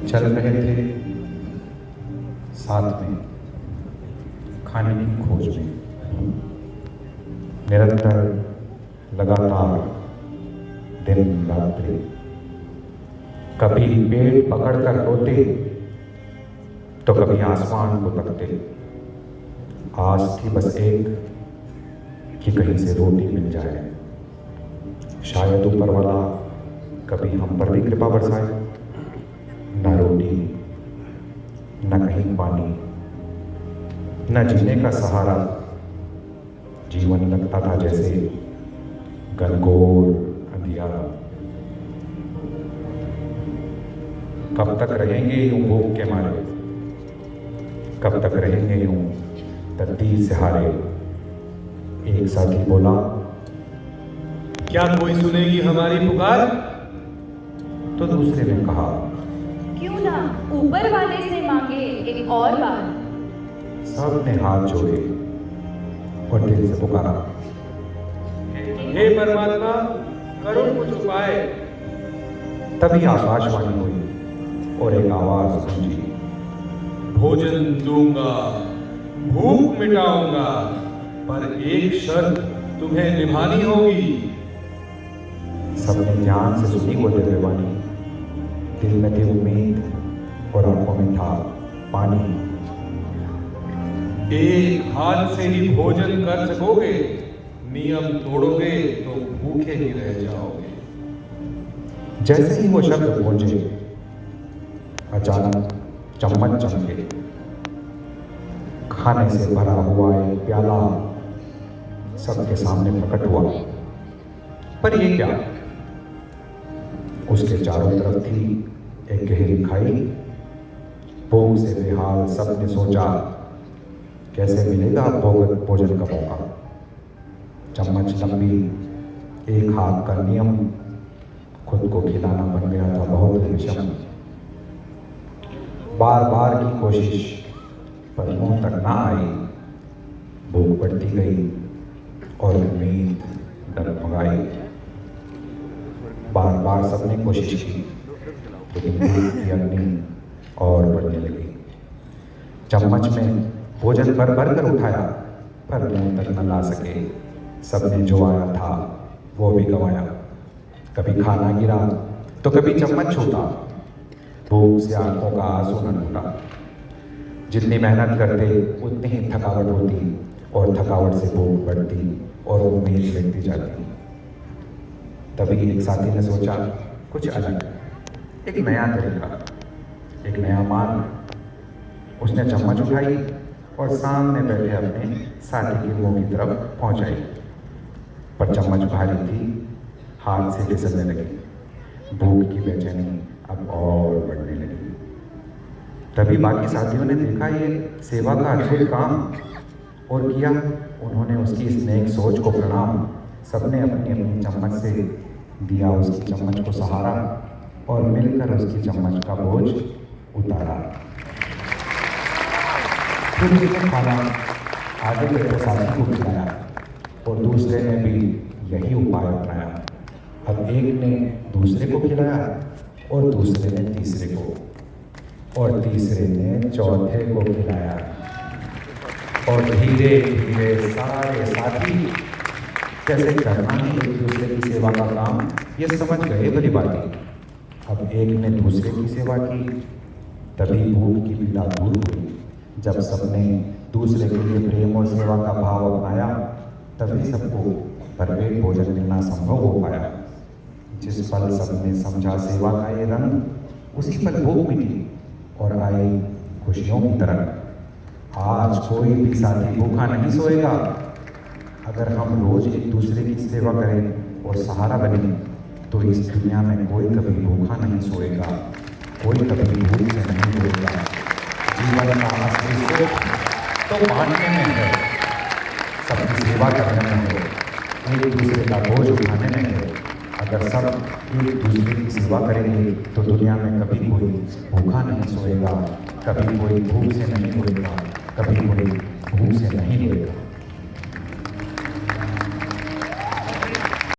चल रहे थे साथ में खाने की खोज में, निरंतर लगातार दिन रात्रि। कभी पेट पकड़कर रोते तो कभी आसमान को तकते। आस थी बस एक कि कहीं से रोटी मिल जाए। शायद ऊपर वाला कभी हम पर भी कृपा बरसाए। न रोटी, न कहीं पानी, न जीने का सहारा। जीवन लगता था जैसे घनघोर अंधियारा। कब तक रहेंगे यूं भूख के मारे, कब तक रहेंगे यूं तकदीर से हारे। एक साथी बोला, क्या कोई सुनेगी हमारी पुकार? तो दूसरे ने कहा, क्यों ना ऊपर वाले से मांगे एक और बार। सबने हाथ जोड़े और दिल से पुकारा, हे परमात्मा, करो कुछ उपाय। तभी आकाशवाणी हुई और एक आवाज गूंजी, भोजन दूंगा, भूख मिटाऊंगा, पर एक शर्त तुम्हें निभानी होगी। सबने ध्यान से सुनी वो दिव्य वाणी। दिल में थी उम्मीद और आंखों में था पानी। एक हाथ से ही भोजन कर सकोगे, नियम तोड़ोगे तो भूखे ही रह जाओगे। जैसे ही वो शब्द पहुंचे, अचानक चम्मच चमके। खाने से भरा हुआ एक प्याला सबके सामने प्रकट हुआ। पर ये क्या? उसके चारों तरफ थी एक गहरी खाई। भूख से बेहाल सबने सोचा, कैसे मिलेगा भोजन का मौका। चम्मच लंबी, एक हाथ का नियम, खुद को खिलाना बन गया था बहुत ही विषम। बार बार की कोशिश पर मुंह तक ना आई। भूख बढ़ती गई और उम्मीद डगमगाई। बार बार सबने कोशिश की, लेकिन भूख की अग्नि और बढ़ने लगी। चम्मच में भोजन भर भर कर उठाया, पर मुंह तक न ला सके। सबने जो आया था वो भी गंवाया। कभी खाना गिरा तो कभी चम्मच छूटा। भूख से आंखों का आंसू न टूटा। जितनी मेहनत करते उतनी ही थकावट होती, और थकावट से भूख बढ़ती और उम्मीद बढ़ती जाती। तभी एक साथी ने सोचा, कुछ अलग, एक नया तरीका, एक नया मार्ग। उसने चम्मच उठाई और सामने बैठे अपने साथी के मुंह की तरफ पहुंचाई। पर चम्मच भारी थी, हाथ से फिसलने लगी। भूख की बेचैनी अब और बढ़ने लगी। तभी बाकी साथियों ने देखा ये सेवा का अद्भुत काम और किया। उन्होंने उसकी इस नेक सोच को प्रणाम। सबने अपनी अपनी चम्मच से दिया उसकी चम्मच को सहारा और मिलकर उसकी चम्मच का बोझ उतारा। फिर उसने खाना आगे बैठे साथी को खिलाया और दूसरे ने भी यही उपाय अपनाया। अब एक ने दूसरे को खिलाया और दूसरे ने तीसरे को, और तीसरे ने चौथे को खिलाया। और धीरे धीरे सारे साथी कैसे करना है एक दूसरे की सेवा का काम, ये समझ गए भली बाती। अब एक ने दूसरे की सेवा की। तभी भूख की पीड़ा दूर हुई। जब सबने दूसरे के लिए प्रेम और सेवा का भाव अपनाया, तभी सबको भरपेट भोजन मिलना संभव हो पाया। जिस पल सबने समझा सेवा का ये रंग, उसी पल भूख मिटी और आई खुशियों की तरह। आज कोई भी साथी भूखा नहीं सोएगा। अगर हम रोज एक दूसरे की सेवा करें और सहारा बने, तो इस दुनिया में कोई कभी भूखा नहीं सोएगा, कोई कभी भूख से नहीं रोएगा। जीवन का असली सुख तो बांटने में है, सबकी सेवा करने में है, एक दूसरे का बोझ उठाने में है। अगर सब एक दूसरे की सेवा करेंगे तो दुनिया में कभी कोई भूखा नहीं सोएगा, कभी कोई भूख से नहीं रोएगा, कभी कोई भूख से नहीं रोएगा।